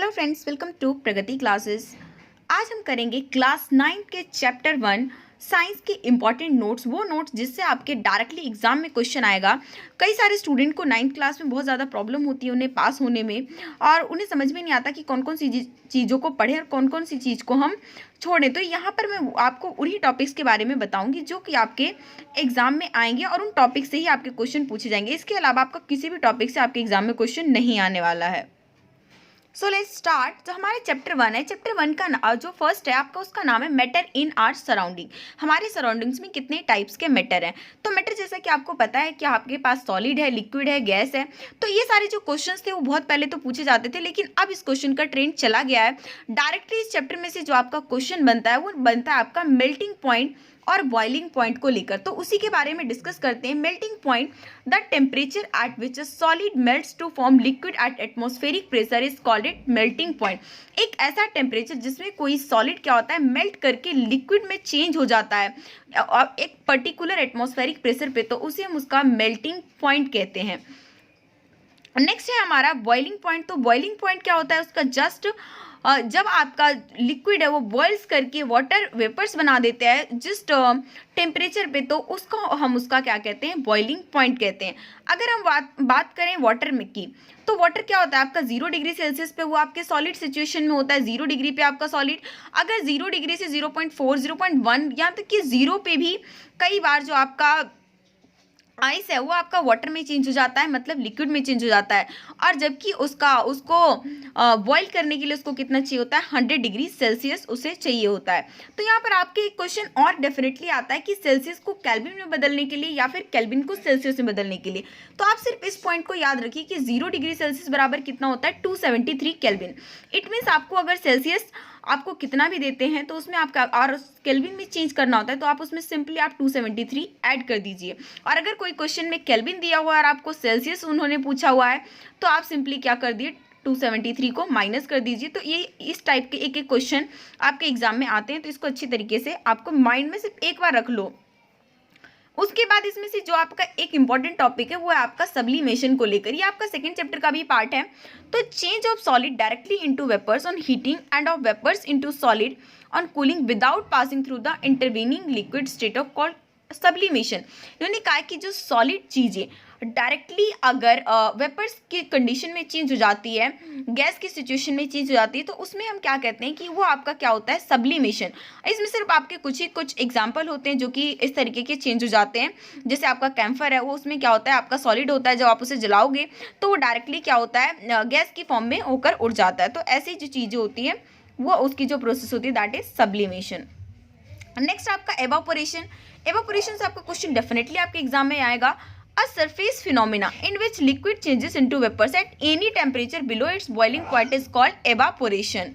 Hello friends, welcome to Pragati classes. आज हम करेंगे क्लास 9 के चैप्टर 1 साइंस के इम्पॉर्टेंट नोट्स, वो नोट्स जिससे आपके डायरेक्टली एग्जाम में क्वेश्चन आएगा। कई सारे स्टूडेंट को 9th क्लास में बहुत ज़्यादा प्रॉब्लम होती है उन्हें पास होने में, और उन्हें समझ में नहीं आता कि कौन कौन सी चीज़ों को पढ़ें और कौन कौन सी चीज़ को हम छोड़ें। तो यहाँ पर मैं आपको उन्हीं टॉपिक्स के बारे में बताऊँगी जो कि आपके एग्जाम में आएंगे और उन टॉपिक से ही आपके क्वेश्चन पूछे जाएंगे। इसके अलावा आपका किसी भी टॉपिक से आपके एग्जाम में क्वेश्चन नहीं आने वाला है। So let's start. जो हमारे चैप्टर 1 है, चैप्टर 1 का जो फर्स्ट है आपका, उसका नाम है मैटर इन आवर सराउंडिंग। हमारे सराउंडिंग्स में कितने टाइप्स के मैटर हैं। तो मैटर जैसा कि आपको पता है कि आपके पास सॉलिड है, लिक्विड है, गैस है। तो ये सारे जो क्वेश्चंस थे वो बहुत पहले तो पूछे जाते थे, लेकिन अब इस क्वेश्चन का ट्रेंड चला गया है। डायरेक्टली इस चैप्टर में से जो आपका क्वेश्चन बनता है वो बनता है आपका मेल्टिंग पॉइंट और बॉइलिंग पॉइंट को लेकर। तो उसी के बारे में डिस्कस करते हैं। Melting point, the temperature at which a solid melts to form liquid at atmospheric pressure is called it melting point. एक ऐसा टेम्परेचर जिसमें कोई सॉलिड क्या होता है, मेल्ट करके लिक्विड में चेंज हो जाता है और एक पर्टिकुलर एटमॉस्फेरिक प्रेशर पे, तो उसे हम उसका मेल्टिंग पॉइंट कहते हैं। नेक्स्ट है हमारा बॉइलिंग पॉइंट। तो बॉइलिंग पॉइंट क्या होता है, उसका जस्ट जब आपका लिक्विड है वो बॉइल्स करके वाटर वेपर्स बना देते हैं जिस टेम्परेचर पे, तो उसको हम उसका क्या कहते हैं, बॉइलिंग पॉइंट कहते हैं। अगर हम बात करें वाटर में की, तो वाटर क्या होता है आपका 0 डिग्री सेल्सियस पे वो आपके सॉलिड सिचुएशन में होता है। 0 डिग्री पे आपका सॉलिड, अगर 0 डिग्री से 0.4 0.1 यहाँ तक कि 0 पे भी कई बार जो आपका आइस है वो आपका वाटर में चेंज हो जाता है, मतलब लिक्विड में चेंज हो जाता है। और जबकि उसको बॉईल करने के लिए उसको कितना चाहिए होता है, 100 डिग्री सेल्सियस उसे चाहिए होता है। तो यहाँ पर आपके एक क्वेश्चन और डेफिनेटली आता है कि सेल्सियस को केल्विन में बदलने के लिए या फिर केल्विन को सेल्सियस में बदलने के लिए। तो आप सिर्फ इस पॉइंट को याद रखिए कि 0 डिग्री सेल्सियस बराबर कितना होता है, 273 केल्विन। इट मीन्स आपको अगर सेल्सियस आपको कितना भी देते हैं तो उसमें आपका और केल्विन में चेंज करना होता है, तो आप उसमें सिंपली आप 273 ऐड कर दीजिए। और अगर कोई क्वेश्चन में केल्विन दिया हुआ है और आपको सेल्सियस उन्होंने पूछा हुआ है, तो आप सिंपली क्या कर दिए, 273 को माइनस कर दीजिए। तो ये इस टाइप के एक एक क्वेश्चन आपके एग्जाम में आते हैं, तो इसको अच्छी तरीके से आपको माइंड में सिर्फ एक बार रख लो। उसके बाद इसमें से जो आपका एक इंपॉर्टेंट टॉपिक है वो है आपका सब्लिमेशन को लेकर। ये आपका सेकंड चैप्टर का भी पार्ट है। तो change of solid directly into vapours on heating and of vapours into solid on cooling without passing through the intervening liquid state of called sublimation. यानी कहा कि जो सॉलिड चीज़ें डायरेक्टली अगर वेपर्स की कंडीशन में चेंज हो जाती है, गैस की सिचुएशन में चेंज हो जाती है, तो उसमें हम क्या कहते हैं कि वो आपका क्या होता है, सब्लिमेशन। इसमें सिर्फ आपके कुछ एग्जांपल होते हैं जो कि इस तरीके के चेंज हो जाते हैं। जैसे आपका कैम्फर है, वो उसमें क्या होता है, आपका सॉलिड होता है, जब आप उसे जलाओगे तो वो डायरेक्टली क्या होता है, गैस की फॉर्म में होकर उड़ जाता है। तो ऐसी जो चीज़ें होती हैं वो उसकी जो प्रोसेस होती है दैट इज सब्लिमेशन। नेक्स्ट आपका एवापोरेशन। एवापोरेशन से आपका क्वेश्चन डेफिनेटली आपके एग्जाम में आएगा। A surface phenomena in which liquid changes into vapors at any temperature below its boiling point is called evaporation.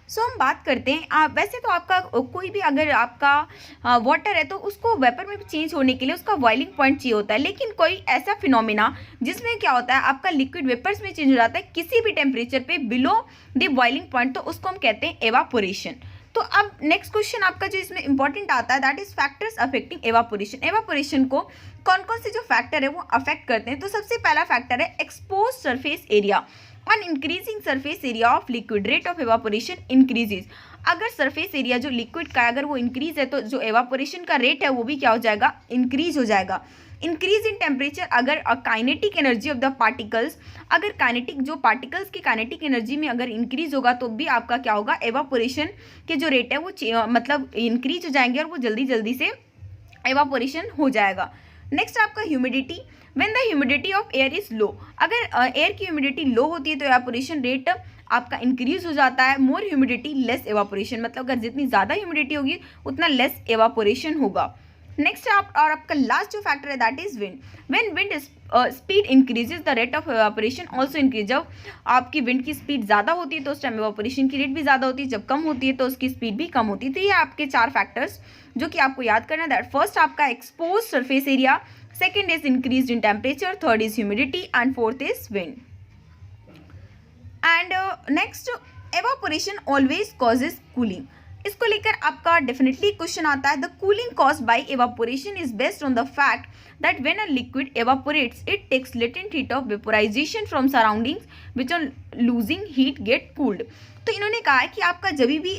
सो हम बात करते हैं वैसे तो आपका कोई भी अगर आपका वाटर है तो उसको वेपर में चेंज होने के लिए उसका बॉइलिंग पॉइंट चाहिए होता है, लेकिन कोई ऐसा फिनोमिना जिसमें क्या होता है आपका लिक्विड वेपर्स में चेंज हो जाता है किसी भी टेम्परेचर पे बिलो द बॉइलिंग पॉइंट, तो उसको हम कहते हैं एवापोरेशन। तो अब नेक्स्ट क्वेश्चन आपका जो इसमें इंपॉर्टेंट आता है that is factors affecting evaporation. Evaporation को कौन कौन से जो फैक्टर है वो अफेक्ट करते हैं। तो सबसे पहला फैक्टर है expose surface area. On increasing surface area of liquid rate of evaporation increases. अगर सरफेस एरिया जो लिक्विड का अगर वो इंक्रीज है तो जो एवापोरेशन का रेट है वो भी क्या हो जाएगा, इंक्रीज हो जाएगा। इंक्रीज इन टेम्परेचर, अगर kinetic energy of the particles, अगर काइनेटिक जो पार्टिकल्स की काइनेटिक एनर्जी में अगर इंक्रीज होगा तो भी आपका क्या होगा, एवापोरेशन के जो रेट है वो मतलब इंक्रीज हो जाएंगे और वो जल्दी जल्दी से एवापोरेशन हो जाएगा। नेक्स्ट आपका humidity. When the humidity of air is low, अगर एयर की ह्यूमिडिटी लो होती है तो एवापोरेशन रेट आपका इंक्रीज हो जाता है। मोर ह्यूमिडिटी लेस एवापोरेशन, मतलब अगर जितनी ज़्यादा ह्यूमिडिटी होगी उतना लेस एवापोरेशन होगा। नेक्स्ट आपका लास्ट जो फैक्टर है that is wind. When wind speed increases the rate of evaporation also increase. जब आपकी विंड की स्पीड ज़्यादा होती है तो उस टाइम एवापोरेशन की रेट भी ज़्यादा होती है, जब कम होती है तो उसकी स्पीड भी कम होती है। तो ये आपके 4 फैक्टर्स जो कि आपको याद करना है। दैट फर्स्ट आपका expose surface area, second is increase in temperature, third is humidity and fourth is wind. And next, evaporation always causes cooling. इसको लेकर आपका डेफिनेटली क्वेश्चन आता है, the cooling caused by evaporation is based on the fact that when a liquid evaporates it takes latent heat of vaporization from surroundings which on losing heat get cooled। तो इन्होंने कहा है कि आपका जब भी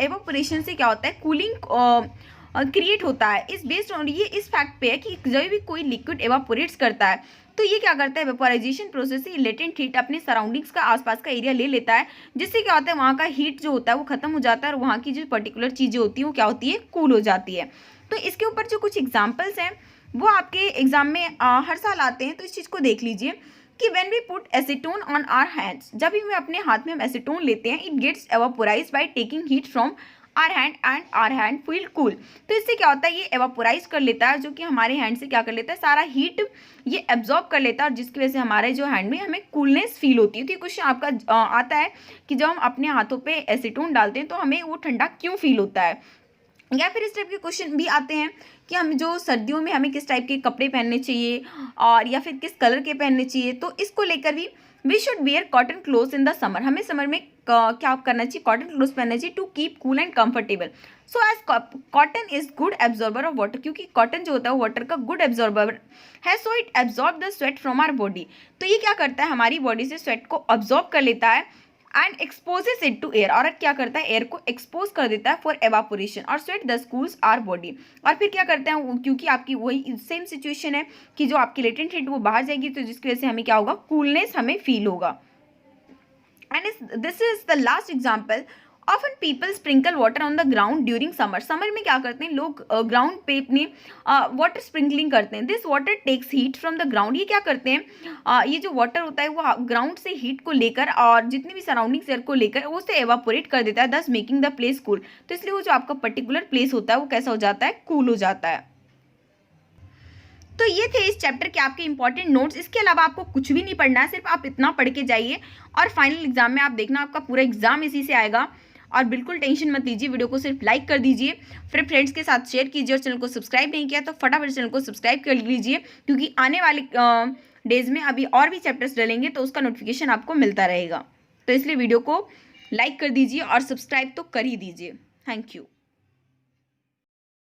एवापोरेशन से क्या होता है, कूलिंग क्रिएट होता है, इस बेस्ड ऑन ये इस फैक्ट पे है कि जब भी कोई लिक्विड एवापोरेट्स करता है तो ये क्या करता है, वेपोराइजेशन प्रोसेस से लेटेंट हीट अपने सराउंडिंग्स का आसपास का एरिया ले लेता है, जिससे क्या होता है वहाँ का हीट जो होता है वो खत्म हो जाता है और वहाँ की जो पर्टिकुलर चीज़ें होती हैं वो क्या होती है, कूल हो जाती है। तो इसके ऊपर जो कुछ एग्जाम्पल्स हैं वो आपके एग्जाम में हर साल आते हैं, तो इस चीज़ को देख लीजिए कि when we put acetone on our hands, जब भी हम अपने हाथ में हम एसीटोन लेते हैं, it gets evaporise by taking heat from our hand and our hand feel cool. तो इससे क्या होता है, ये एवापोराइज कर लेता है, जो कि हमारे हैंड से क्या कर लेता है, सारा हीट ये एब्जॉर्ब कर लेता है और जिसकी वजह से हमारे जो हैंड में हमें कूलनेस फील होती है। तो ये क्वेश्चन आपका आता है कि जब हम अपने हाथों पे एसीटोन डालते हैं तो हमें वो ठंडा क्यों फील होता है। या फिर इस टाइप के क्वेश्चन भी आते हैं कि हम जो सर्दियों में हमें किस टाइप के कपड़े पहनने चाहिए और या फिर किस कलर के पहनने चाहिए। तो इसको लेकर भी we should wear cotton clothes in the summer, हमें समर में क्या करना चाहिए, कॉटन क्लोथ्स पहनना चाहिए to keep cool and comfortable. So as cotton is good absorber of water, क्योंकि कॉटन जो होता है वाटर का गुड एब्जॉर्बर है, so it absorb the sweat from our body. तो ये क्या करता है, हमारी बॉडी से स्वेट को ऑब्जॉर्ब कर लेता है and exposes it to air, और क्या करता है, एयर को एक्सपोज कर देता है फॉर एवापोरेशन और स्वेट दस कूल्स आवर बॉडी। और फिर क्या करते हैं, क्योंकि आपकी वही सेम सिचुएशन है कि जो आपकी लेटेंट हीट वो बाहर जाएगी, तो जिसकी वजह से हमें क्या होगा, कूलनेस हमें फील होगा। And this is the last example, often people sprinkle water on the ground during summer. Summer में क्या करते हैं लोग, ग्राउंड पे अपने वाटर स्प्रिंकलिंग करते हैं। This water takes heat from the ground, ये क्या करते हैं, ये जो वाटर होता है वो ग्राउंड से हीट को लेकर और जितनी भी सराउंडिंग्स एयर को लेकर वो उसे एवापोरेट कर देता है, दस मेकिंग द प्लेस कूल। तो इसलिए वो जो आपका पर्टिकुलर प्लेस होता है वो कैसा हो जाता है, कूल हो जाता है। तो ये थे इस चैप्टर के आपके इंपॉर्टेंट नोट्स। इसके अलावा आपको कुछ भी नहीं पढ़ना है, सिर्फ आप इतना पढ़ के जाइए और फाइनल एग्जाम में आप देखना आपका पूरा एग्जाम इसी से आएगा। और बिल्कुल टेंशन मत लीजिए, वीडियो को सिर्फ लाइक कर दीजिए, फिर फ्रेंड्स के साथ शेयर कीजिए और चैनल को सब्सक्राइब नहीं किया तो फटाफट चैनल को सब्सक्राइब कर लीजिए, क्योंकि आने वाले डेज में अभी और भी चैप्टर्स डलेंगे तो उसका नोटिफिकेशन आपको मिलता रहेगा। तो इसलिए वीडियो को लाइक कर दीजिए और सब्सक्राइब तो कर ही दीजिए। Thank you.